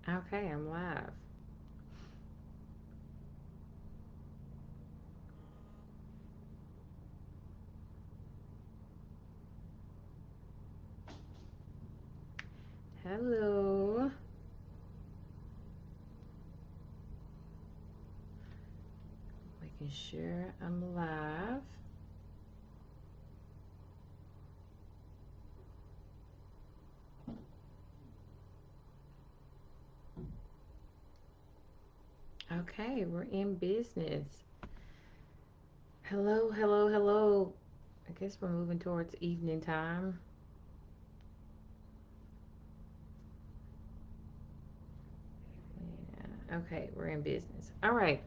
Okay, I'm live. Hello. Making sure I'm live. Okay, we're in business. Hello, hello, hello. I guess we're moving towards evening time. Yeah. Okay, we're in business. All right.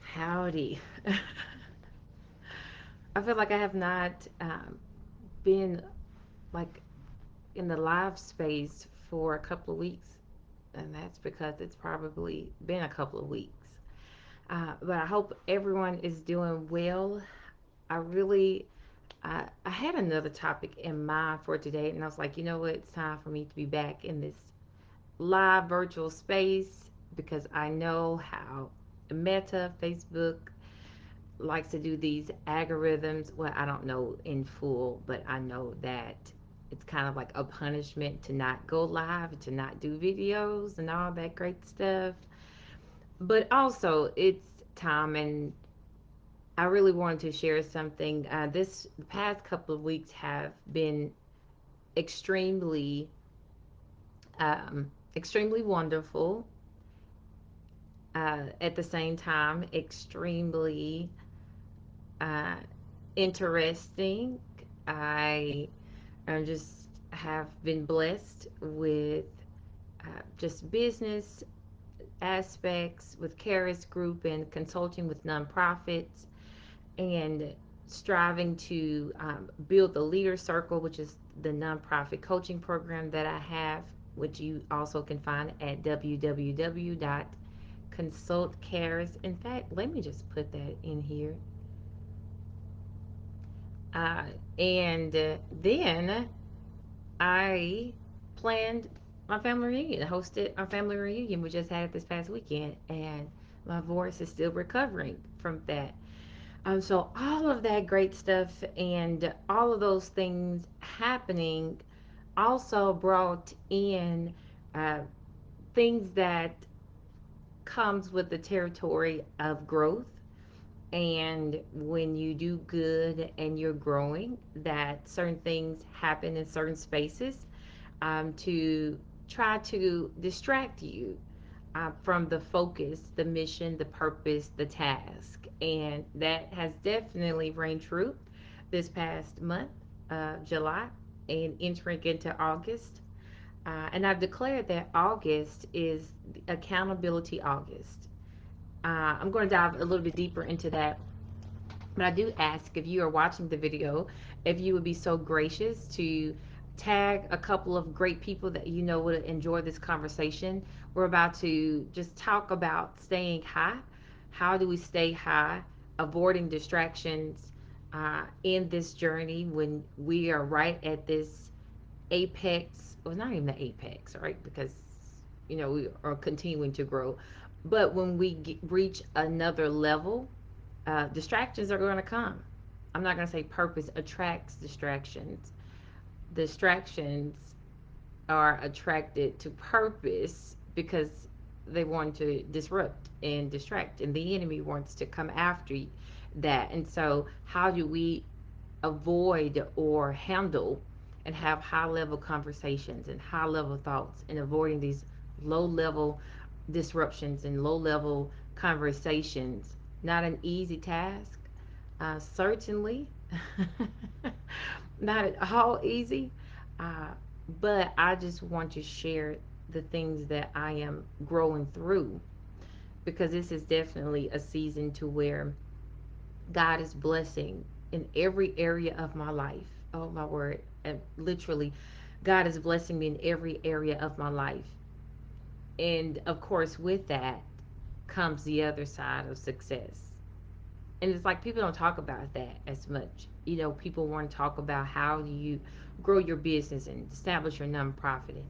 Howdy. I feel like I have not been like in the live space for a couple of weeks, and that's because it's probably been a couple of weeks. But I hope everyone is doing well. I really, I had another topic in mind for today, and I was like, you know what? It's time for me to be back in this live virtual space because I know how Meta, Facebook likes to do these algorithms. Well, I don't know in full, but I know that it's kind of like a punishment to not go live, to not do videos and all that great stuff. But also, it's time, and I really wanted to share something. This past couple of weeks have been extremely, extremely wonderful. At the same time, extremely uh, interesting. I just have been blessed with just business aspects with Caris Group and consulting with nonprofits and striving to build the leader circle, which is the nonprofit coaching program that I have, which you also can find at www.consultcares. In fact, let me just put that in here. Uh, and then I planned my family reunion, hosted our family reunion. We just had it this past weekend, and my voice is still recovering from that. So all of that great stuff and all of those things happening also brought in uh, things that comes with the territory of growth. And when you do good and you're growing, that certain things happen in certain spaces to try to distract you from the focus, the mission, the purpose, the task. And that has definitely reigned true this past month, July, and entering into August. And I've declared that August is Accountability August. I'm going to dive a little bit deeper into that, but I do ask if you are watching the video, if you would be so gracious to tag a couple of great people that you know would enjoy this conversation. We're about to just talk about staying high. How do we stay high, avoiding distractions in this journey when we are right at this apex? Well, not even the apex, right? Because we are continuing to grow. But when we reach another level, distractions are going to come. I'm not going to say purpose attracts distractions. Distractions are attracted to purpose because they want to disrupt and distract, and the enemy wants to come after that. And so, how do we avoid or handle and have high level conversations and high level thoughts and avoiding these low level disruptions and low level conversations? Not an easy task, certainly. Not at all easy, uh, but I just want to share the things that I am growing through because this is definitely a season to where God is blessing in every area of my life. Oh, my word. And literally, God is blessing me in every area of my life. And of course, with that comes the other side of success. And it's like people don't talk about that as much. people want to talk about how do you grow your business and establish your nonprofit,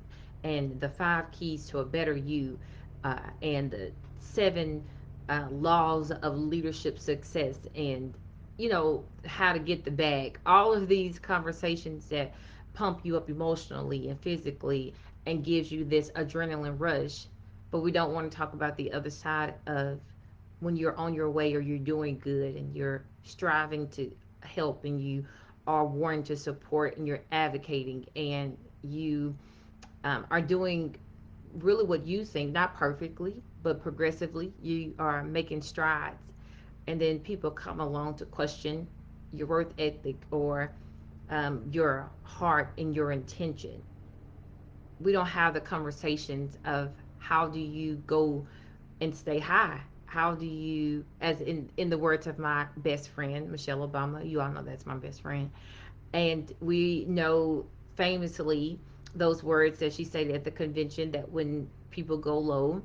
and the 5 keys to a better you, and the 7 laws of leadership success, and how to get the bag. All of these conversations that pump you up emotionally and physically and gives you this adrenaline rush. But we don't want to talk about the other side of when you're on your way or you're doing good and you're striving to help and you are wanting to support and you're advocating and you are doing really what you think, not perfectly, but progressively, you are making strides. And then people come along to question your work ethic or your heart and your intention. We don't have the conversations of how do you go and stay high. How do you, as in the words of my best friend Michelle Obama, you all know that's my best friend, and we know famously those words that she said at the convention, that when people go low,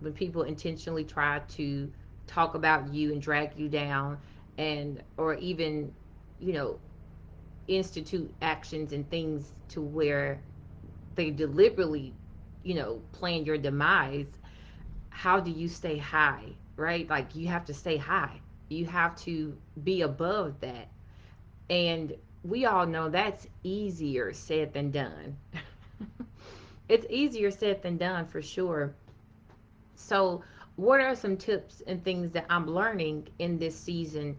when people intentionally try to talk about you and drag you down, and or even you know institute actions and things to where they deliberately plan your demise. How do you stay high, right? Like, you have to stay high, you have to be above that. And we all know that's easier said than done. It's easier said than done for sure. So, what are some tips and things that I'm learning in this season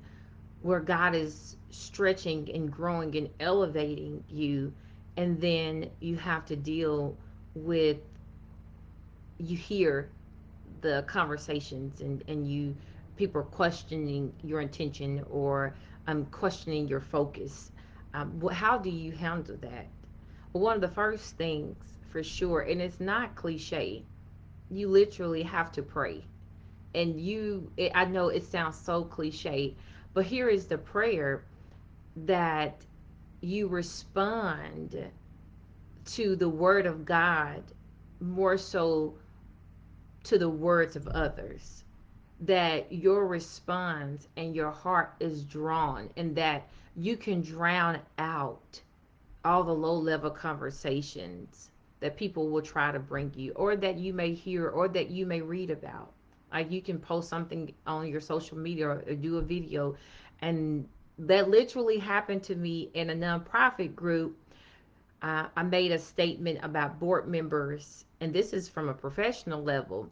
where God is stretching and growing and elevating you? And then you have to deal with, you hear the conversations, and you people are questioning your intention, or questioning your focus. How do you handle that? Well, one of the first things for sure, and it's not cliche, you literally have to pray. And I know it sounds so cliche, but here is the prayer that you respond to the word of God more so to the words of others, that your response and your heart is drawn, and that you can drown out all the low level conversations that people will try to bring you, or that you may hear, or that you may read about. Like, you can post something on your social media or do a video, and that literally happened to me in a nonprofit group. I made a statement about board members, and this is from a professional level,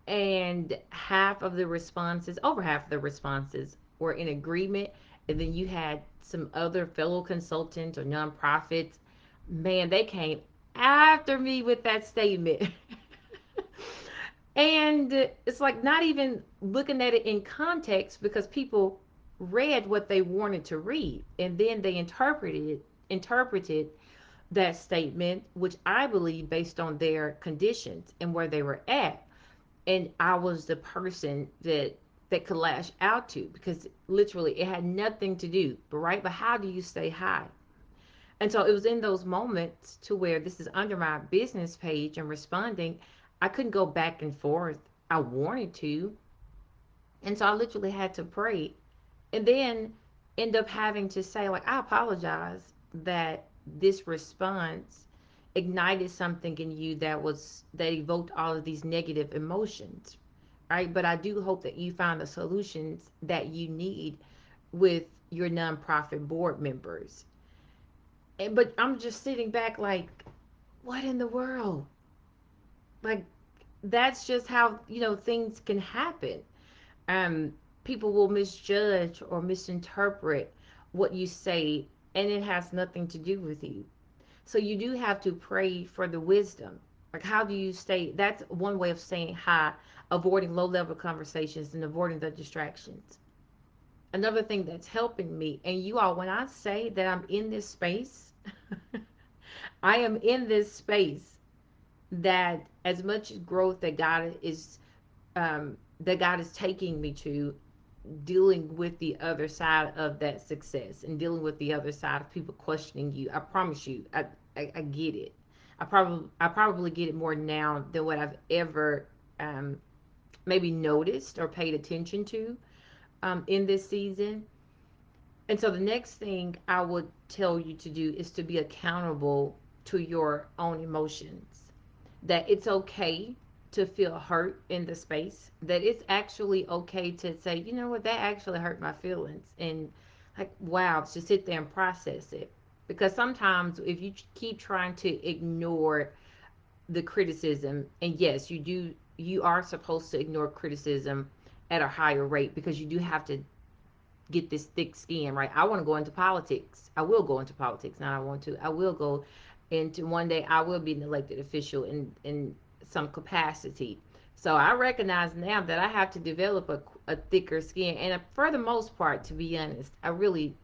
and over half of the responses were in agreement. And then you had some other fellow consultants or nonprofits, man, they came after me with that statement. And it's like not even looking at it in context, because people read what they wanted to read, and then they interpreted that statement, which I believe based on their conditions and where they were at. And I was the person that could lash out to, because literally it had nothing to do. But how do you stay high? And so it was in those moments to where this is under my business page and responding. I couldn't go back and forth. I wanted to, and so I literally had to pray, and then end up having to say, like, I apologize that this response ignited something in you that evoked all of these negative emotions, right? But I do hope that you find the solutions that you need with your nonprofit board members. But I'm just sitting back like, what in the world? Like, that's just how things can happen. um People will misjudge or misinterpret what you say, and it has nothing to do with you. So you do have to pray for the wisdom. Like, how do you stay? That's one way of saying hi, avoiding low level conversations and avoiding the distractions. Another thing that's helping me, and you all, when I say that I'm in this space, I am in this space, that as much growth that God is taking me to, dealing with the other side of that success and dealing with the other side of people questioning you. I promise you, I get it. I probably get it more now than what I've ever um, maybe noticed or paid attention to in this season. And so the next thing I would tell you to do is to be accountable to your own emotions. That it's okay to feel hurt in the space. That it's actually okay to say, you know what, that actually hurt my feelings. And like, wow, to sit there and process it. Because sometimes if you keep trying to ignore the criticism, and yes, you are supposed to ignore criticism at a higher rate because you do have to get this thick skin, right? I want to go into politics. I will go into politics. Now I want to. I will go into one day. I will be an elected official in some capacity. So I recognize now that I have to develop a thicker skin. And for the most part, to be honest, I really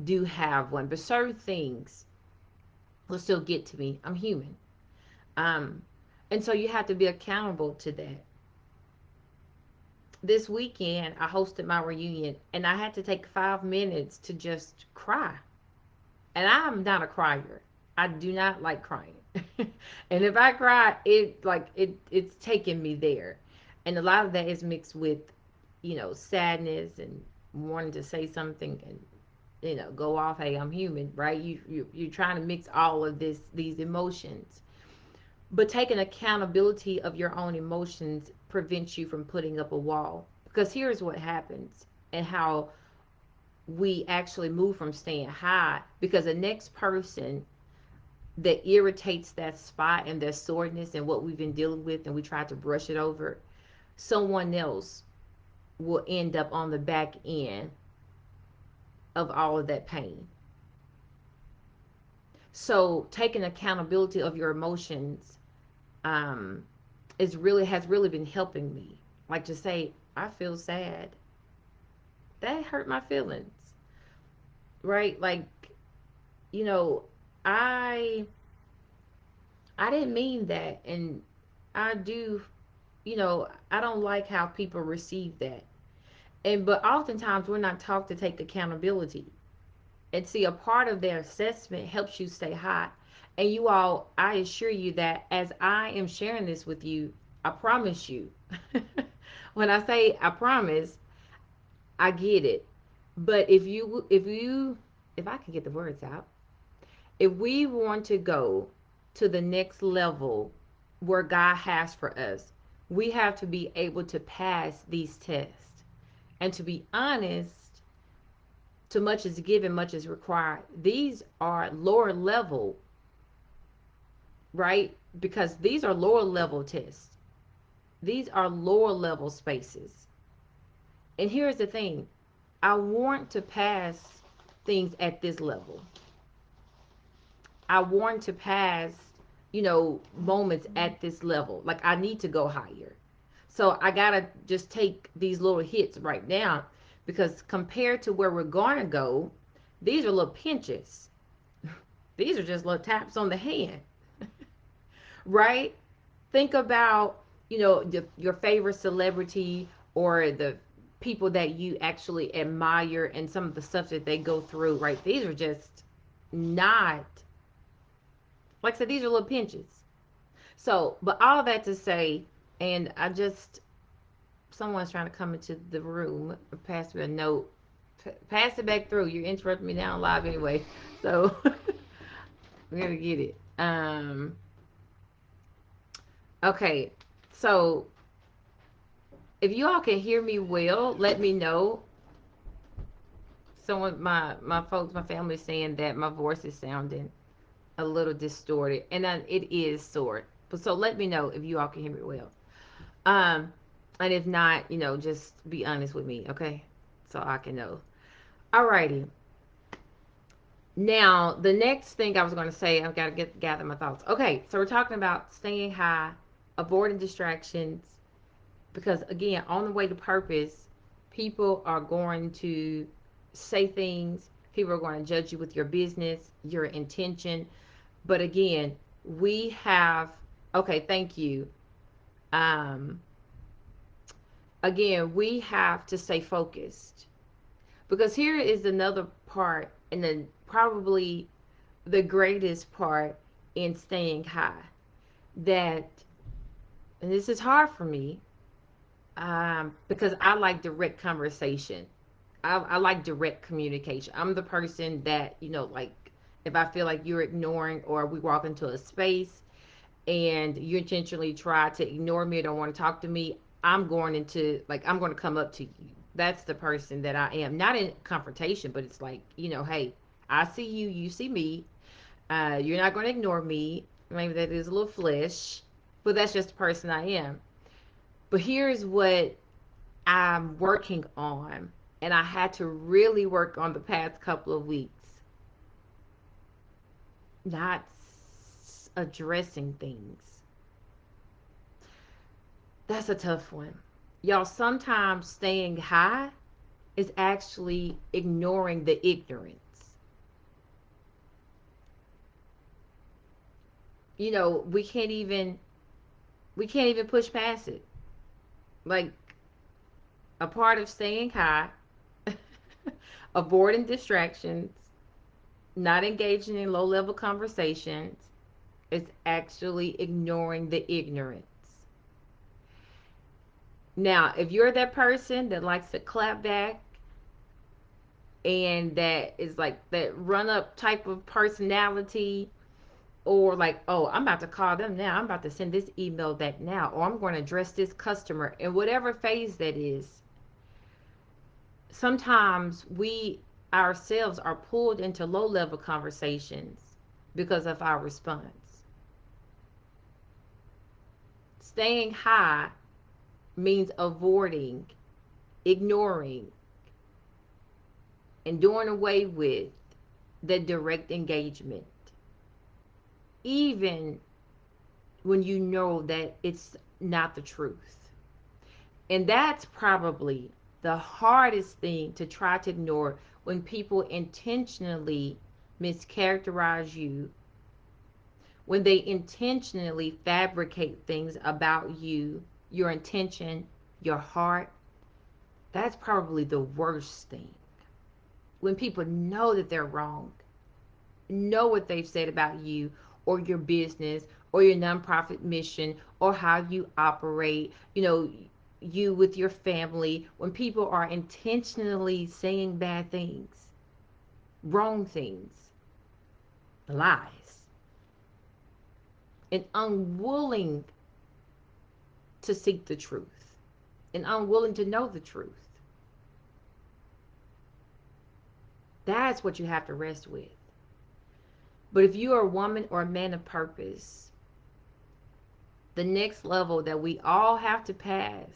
do have one. But certain things will still get to me. I'm human. Um, and so you have to be accountable to that. This weekend, I hosted my reunion, and I had to take 5 minutes to just cry. And I'm not a crier. I do not like crying. And if I cry, it's taking me there. And a lot of that is mixed with, sadness and wanting to say something and go off. Hey, I'm human, right? You're trying to mix all of these emotions, but taking accountability of your own emotions prevents you from putting up a wall. Because here's what happens and how we actually move from staying high, because the next person that irritates that spot and that soreness and what we've been dealing with and we try to brush it over, someone else will end up on the back end of all of that pain. So taking accountability of your emotions um, has really been helping me. Like to say, I feel sad. That hurt my feelings, right? Like, you know, I I didn't mean that, and I do, I don't like how people receive that. And but oftentimes we're not taught to take accountability. And see, a part of their assessment helps you stay high. And you all, I assure you that as I am sharing this with you, I promise you, when I say I promise, I get it. But if I can get the words out, if we want to go to the next level where God has for us, we have to be able to pass these tests. And to be honest, too much is given, much is required. These are lower level, right? Because these are lower level tests. These are lower level spaces. And here's the thing, I want to pass things at this level. I want to pass, moments at this level. Like I need to go higher. So I got to just take these little hits right now because compared to where we're going to go, these are little pinches. These are just little taps on the hand, right? Think about, your favorite celebrity or the people that you actually admire and some of the stuff that they go through, right? These are just not, like I said, these are little pinches. So, but all that to say, and someone's trying to come into the room, pass me a note, pass it back through. You're interrupting me now live anyway. So, we're going to get it. Okay. So, if you all can hear me well, let me know. Someone, my folks, my family is saying that my voice is sounding a little distorted, and it is sort. But so let me know if you all can hear me well. Um, and if not, just be honest with me, okay? So I can know. Alrighty. Now the next thing I was going to say, I've got to gather my thoughts. Okay, so we're talking about staying high, avoiding distractions, because again, on the way to purpose, people are going to say things. People are going to judge you with your business, your intention. But again, we have. Okay, thank you. Um, Again, we have to stay focused because here is another part, and then probably the greatest part in staying high. That, and this is hard for me, because I like direct conversation. I like direct communication. I'm the person that, like, if I feel like you're ignoring, or we walk into a space and you intentionally try to ignore me or don't want to talk to me, I'm going to come up to you. That's the person that I am. Not in confrontation, but it's like, hey, I see you, you see me. You're not going to ignore me. Maybe that is a little flesh, but that's just the person I am. But here's what I'm working on, and I had to really work on the past couple of weeks, not addressing things. That's a tough one. Y'all, sometimes staying high is actually ignoring the ignorance. We can't even push past it. Like, a part of staying high, avoiding distractions, not engaging in low level conversations, is actually ignoring the ignorance. Now, if you're that person that likes to clap back and that is like that run up type of personality, or like, oh, I'm about to call them now, I'm about to send this email back now, or I'm going to address this customer, in whatever phase that is, sometimes we ourselves are pulled into low level conversations because of our response. Staying high means avoiding, ignoring, and doing away with the direct engagement, even when you know that it's not the truth. And that's probably the hardest thing to try to ignore, when people intentionally mischaracterize you, when they intentionally fabricate things about you, your intention, your heart. That's probably the worst thing. When people know that they're wrong, know what they've said about you or your business or your nonprofit mission or how you operate, you with your family, when people are intentionally saying bad things, wrong things, lies, and unwilling to seek the truth and unwilling to know the truth, that's what you have to rest with. But if you are a woman or a man of purpose, the next level that we all have to pass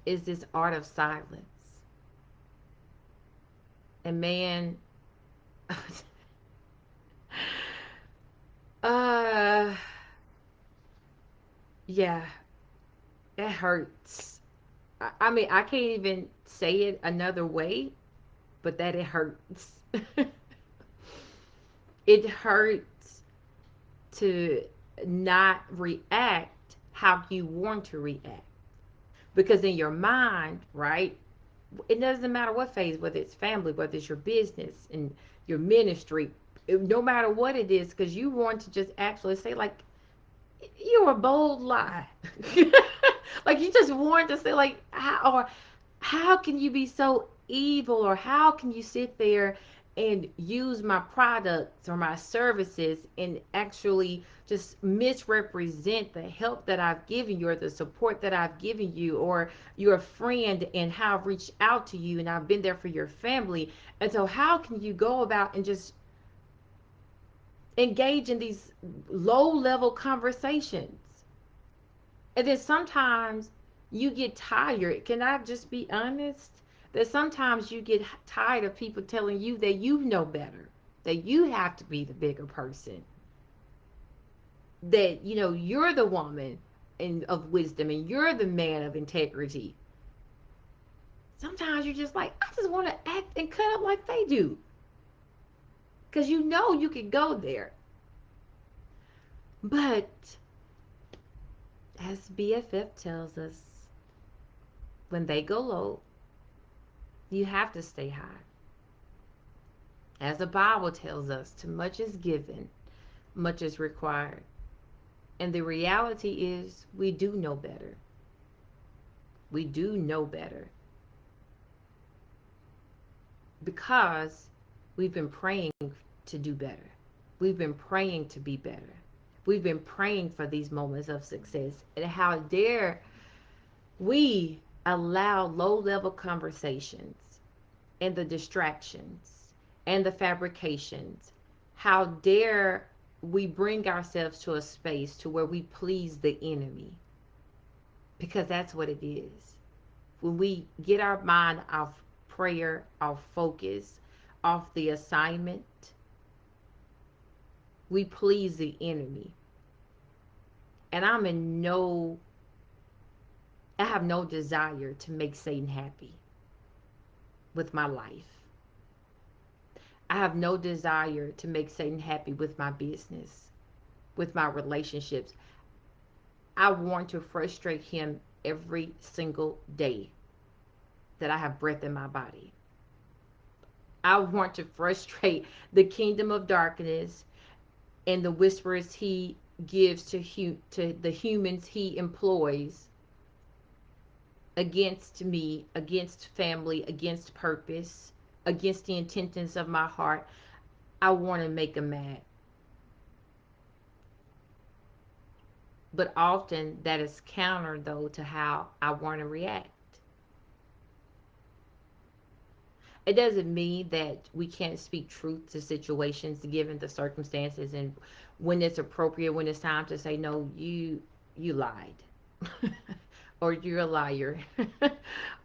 is this art of silence. And man, uh, yeah, it hurts. I mean, I can't even say it another way, but that it hurts. It hurts to not react how you want to react. Because in your mind, right, it doesn't matter what phase, whether it's family, whether it's your business and your ministry, no matter what it is, because you want to just actually say, like, you're a bold lie. Like, you just want to say, like, how can you be so evil, or how can you sit there and use my products or my services and actually just misrepresent the help that I've given you or the support that I've given you, or you're a friend and how I've reached out to you and I've been there for your family. And so how can you go about and just engage in these low level conversations? And then sometimes you get tired. Can I just be honest? That sometimes you get tired of people telling you that you know better, that you have to be the bigger person, that, you're the woman of wisdom and you're the man of integrity. Sometimes you're just like, I just want to act and cut up like they do. Because you could go there. But as BFF tells us, when they go low, you have to stay high. As the Bible tells us, too much is given, much is required. And the reality is, we do know better. We do know better because we've been praying to do better. We've been praying to be better. We've been praying for these moments of success. And how dare we allow low level conversations and the distractions and the fabrications? How dare we bring ourselves to a space to where we please the enemy? Because that's what it is. When we get our mind off prayer, off focus, off the assignment, we please the enemy. And I have no desire to make Satan happy with my life. I have no desire to make Satan happy with my business, with my relationships. I want to frustrate him every single day that I have breath in my body. I want to frustrate the kingdom of darkness and the whispers he gives to the humans he employs against me, against family, against purpose, against the intentions of my heart. I want to make them mad. But often that is counter, though, to how I want to react. It doesn't mean that we can't speak truth to situations given the circumstances and when it's appropriate, when it's time to say, no, you lied. Or you're a liar.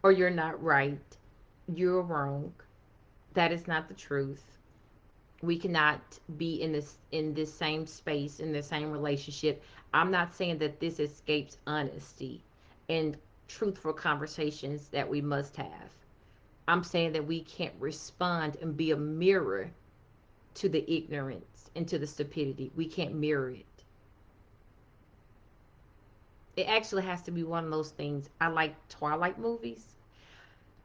Or you're not right. You're wrong. That is not the truth. We cannot be in this same space, in the same relationship. I'm not saying that this escapes honesty and truthful conversations that we must have. I'm saying that we can't respond and be a mirror to the ignorance and to the stupidity. We can't mirror it. It actually has to be one of those things. I like Twilight movies.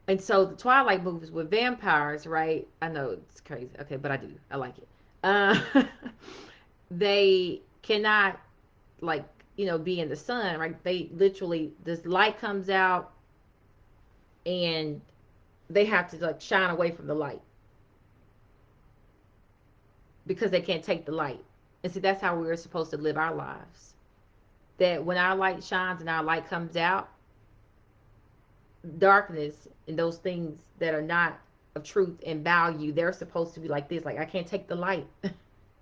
And so the Twilight movies with vampires, right? I know it's crazy. Okay, but I do. I like it. Uh, they cannot, like, be in the sun, right? They literally, this light comes out and they have to like shine away from the light because they can't take the light. And see, that's how we're supposed to live our lives. That when our light shines and our light comes out, darkness and those things that are not of truth and value, they're supposed to be like this. Like, I can't take the light.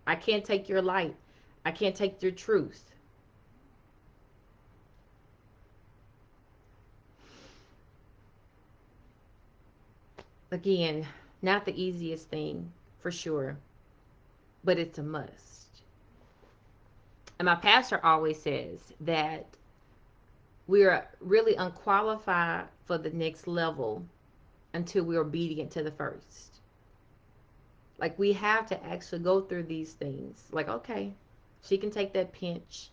I can't take your light. I can't take your truth. Again, not the easiest thing for sure, but it's a must. And my pastor always says that we are really unqualified for the next level until we're obedient to the first. Like, we have to actually go through these things. Like, okay, she can take that pinch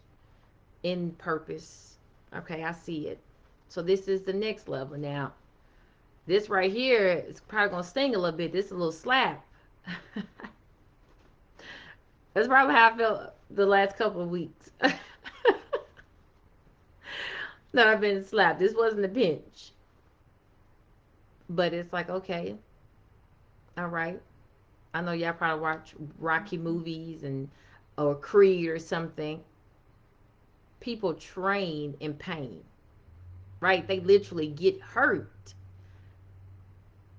in purpose. Okay, I see it. So this is the next level. Now, this right here is probably gonna sting a little bit. This is a little slap. That's probably how I felt the last couple of weeks. That I've been slapped. This wasn't a pinch. But it's like, okay, all right. I know y'all probably watch Rocky movies and or Creed or something. People train in pain, right? They literally get hurt.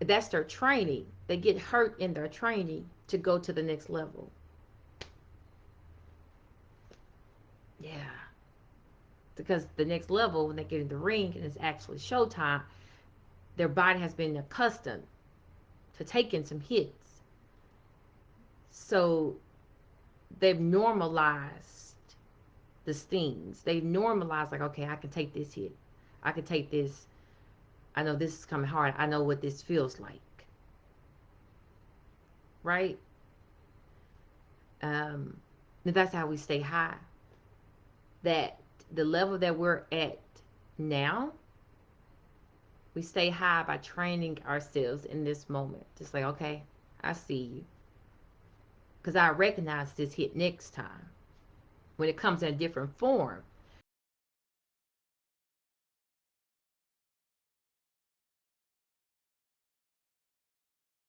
That's their training. They get hurt in their training to go to the next level. Yeah. Because the next level, when they get in the ring and it's actually showtime, their body has been accustomed to taking some hits. So they've normalized the stings. They've normalized, like, okay, I can take this hit. I can take this. I know this is coming hard. I know what this feels like. Right? Um, that's how we stay high. That the level that we're at now, we stay high by training ourselves in this moment. Just like, okay, I see you. Because I recognize this hit next time when it comes in a different form.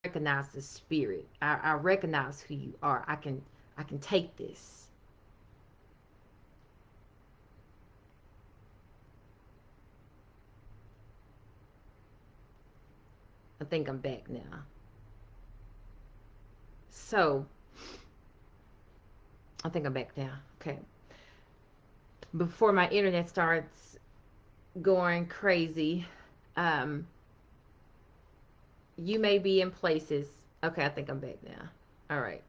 recognize the spirit. I recognize who you are. I can take this. I think I'm back now. So I think I'm back now. Okay. Before my internet starts going crazy, um, you may be in places. Okay, I think I'm back now. All right.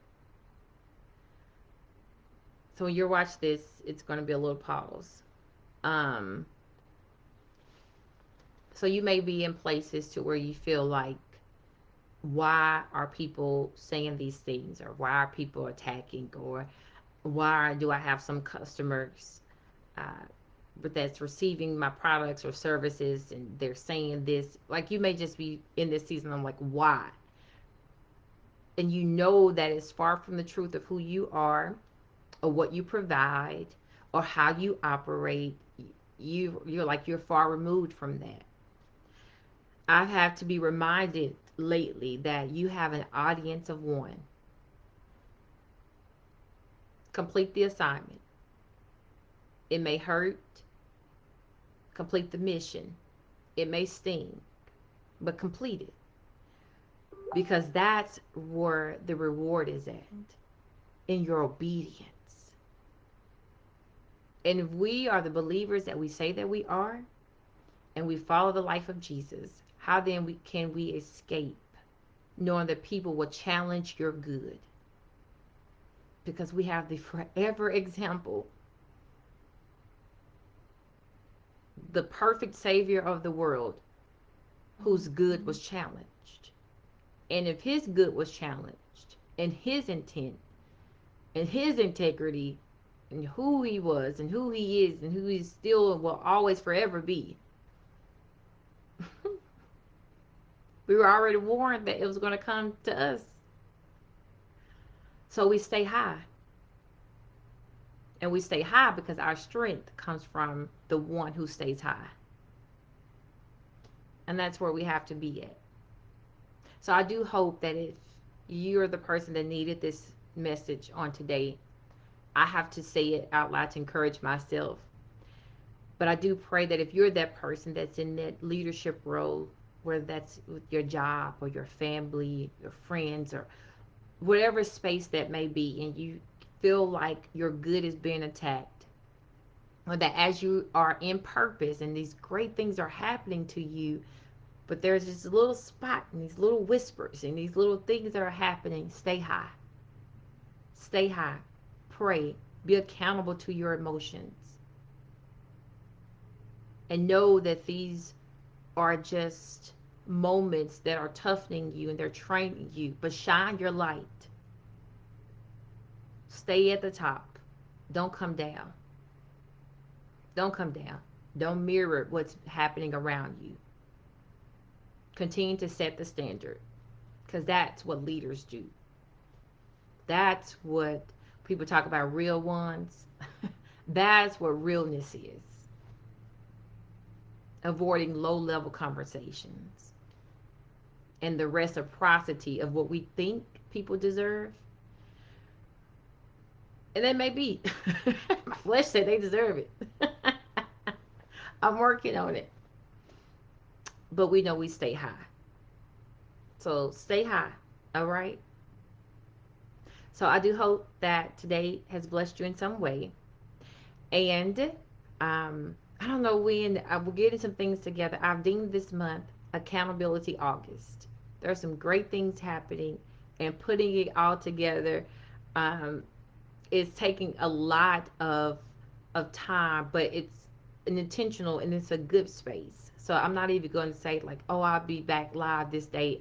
So when you watch this, it's going to be a little pause. Um, so you may be in places to where you feel like, why are people saying these things, or why are people attacking, or why do I have some customers uh, but that's receiving my products or services and they're saying this, like, you may just be in this season, I'm like, why? And you know that it's far from the truth of who you are, or what you provide, or how you operate. You're like, you're far removed from that. I've had to be reminded lately that you have an audience of one. Complete the assignment. It may hurt. Complete the mission. It may sting, but complete it, because that's where the reward is at, in your obedience. And if we are the believers that we say that we are, and we follow the life of Jesus, how then can we escape knowing that people will challenge your good? Because we have the forever example, the perfect Savior of the world, whose good was challenged. And if his good was challenged, and his intent, and his integrity, and who he was, and who he is, and who he still will always forever be, we were already warned that it was going to come to us. So we stay high. And we stay high because our strength comes from the one who stays high. And that's where we have to be at. So I do hope that if you're the person that needed this message on today, I have to say it out loud to encourage myself. But I do pray that if you're that person that's in that leadership role, whether that's with your job or your family, your friends, or whatever space that may be, and you feel like your good is being attacked, or that as you are in purpose and these great things are happening to you, but there's this little spot and these little whispers and these little things that are happening, stay high. Stay high. Pray. Be accountable to your emotions. And know that these are just moments that are toughening you and they're training you. But shine your light. Stay at the top. Don't come down. Don't come down. Don't mirror what's happening around you. Continue to set the standard, because that's what leaders do. That's what people talk about, real ones. That's what realness is. Avoiding low level conversations and the reciprocity of what we think people deserve. And that may be. My flesh said they deserve it. I'm working on it. But we know we stay high. So stay high. All right. So I do hope that today has blessed you in some way. And I don't know when we're getting some things together. I've deemed this month Accountability August. There's some great things happening, and putting it all together um, is taking a lot of time, but it's an intentional and it's a good space. So I'm not even going to say like, oh, I'll be back live this day.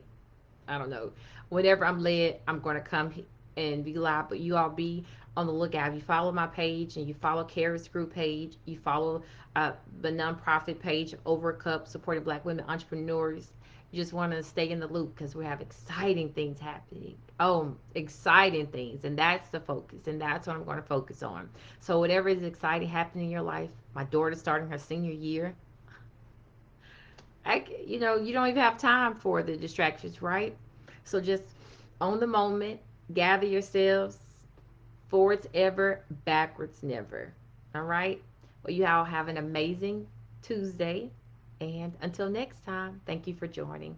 I don't know. Whenever I'm led, I'm going to come and be live. But you all be on the lookout. If you follow my page and you follow Kara's group page, you follow the nonprofit page, Overcup, supporting Black women entrepreneurs. You just want to stay in the loop because we have exciting things happening. Oh, exciting things. And that's the focus. And that's what I'm going to focus on. So, whatever is exciting happening in your life, my daughter's starting her senior year. You don't even have time for the distractions, right? So just on the moment, gather yourselves, forwards ever, backwards never. All right? Well, you all have an amazing Tuesday. And until next time, thank you for joining.